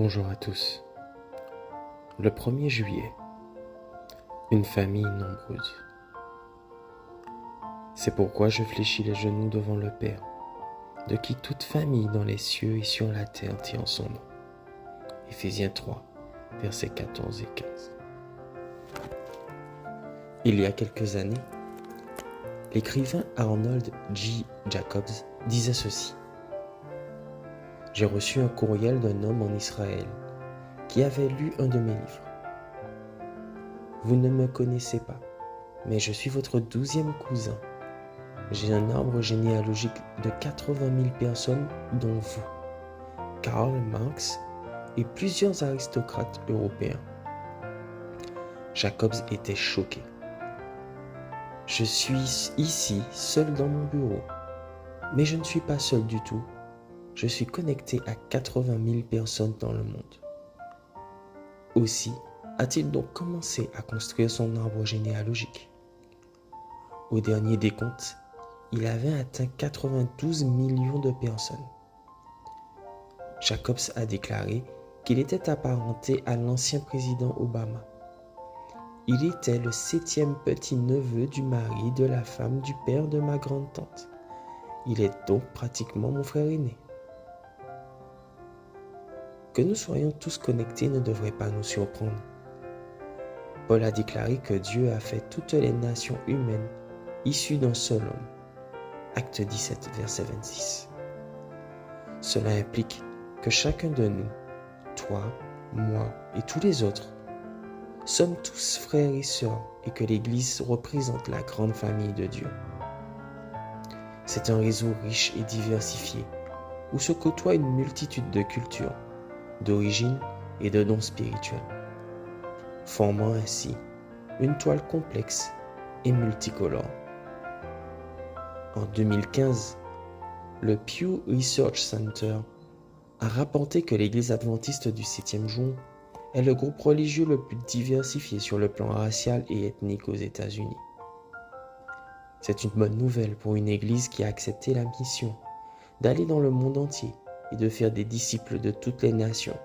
Bonjour à tous. Le 1er juillet, une famille nombreuse. C'est pourquoi je fléchis les genoux devant le Père, de qui toute famille dans les cieux et sur la terre tient son nom. Éphésiens 3, versets 14 et 15. Il y a quelques années, l'écrivain Arnold J. Jacobs disait ceci. J'ai reçu un courriel d'un homme en Israël qui avait lu un de mes livres. Vous ne me connaissez pas, mais je suis votre 12e cousin. J'ai un arbre généalogique de 80 000 personnes, dont vous, Karl Marx et plusieurs aristocrates européens. Jacobs était choqué. Je suis ici, seul dans mon bureau. Mais je ne suis pas seul du tout. Je suis connecté à 80 000 personnes dans le monde. Aussi, a-t-il donc commencé à construire son arbre généalogique? Au dernier décompte, il avait atteint 92 millions de personnes. Jacobs a déclaré qu'il était apparenté à l'ancien président Obama. Il était le 7e petit-neveu du mari de la femme du père de ma grande-tante. Il est donc pratiquement mon frère aîné. Que nous soyons tous connectés ne devrait pas nous surprendre. Paul a déclaré que Dieu a fait toutes les nations humaines issues d'un seul homme. Acte 17, verset 26. Cela implique que chacun de nous, toi, moi et tous les autres, sommes tous frères et sœurs et que l'Église représente la grande famille de Dieu. C'est un réseau riche et diversifié où se côtoient une multitude de cultures, d'origines et de dons spirituels, formant ainsi une toile complexe et multicolore. En 2015, le Pew Research Center a rapporté que l'Église adventiste du 7e jour est le groupe religieux le plus diversifié sur le plan racial et ethnique aux États-Unis. C'est une bonne nouvelle pour une Église qui a accepté la mission d'aller dans le monde entier et de faire des disciples de toutes les nations,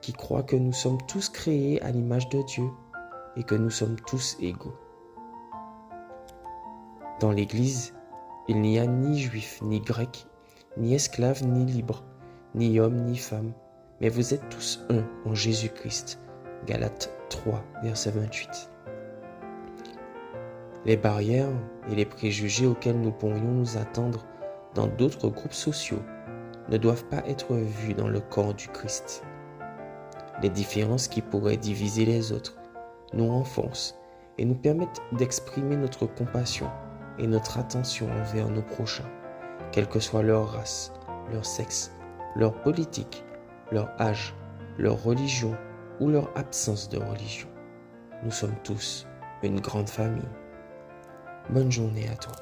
qui croient que nous sommes tous créés à l'image de Dieu et que nous sommes tous égaux. Dans l'Église, il n'y a ni juif, ni grec, ni esclave, ni libre, ni homme, ni femme, mais vous êtes tous un en Jésus-Christ. Galates 3, verset 28. Les barrières et les préjugés auxquels nous pourrions nous attendre dans d'autres groupes sociaux ne doivent pas être vus dans le corps du Christ. Les différences qui pourraient diviser les autres nous renforcent et nous permettent d'exprimer notre compassion et notre attention envers nos prochains, quelle que soit leur race, leur sexe, leur politique, leur âge, leur religion ou leur absence de religion. Nous sommes tous une grande famille. Bonne journée à toi.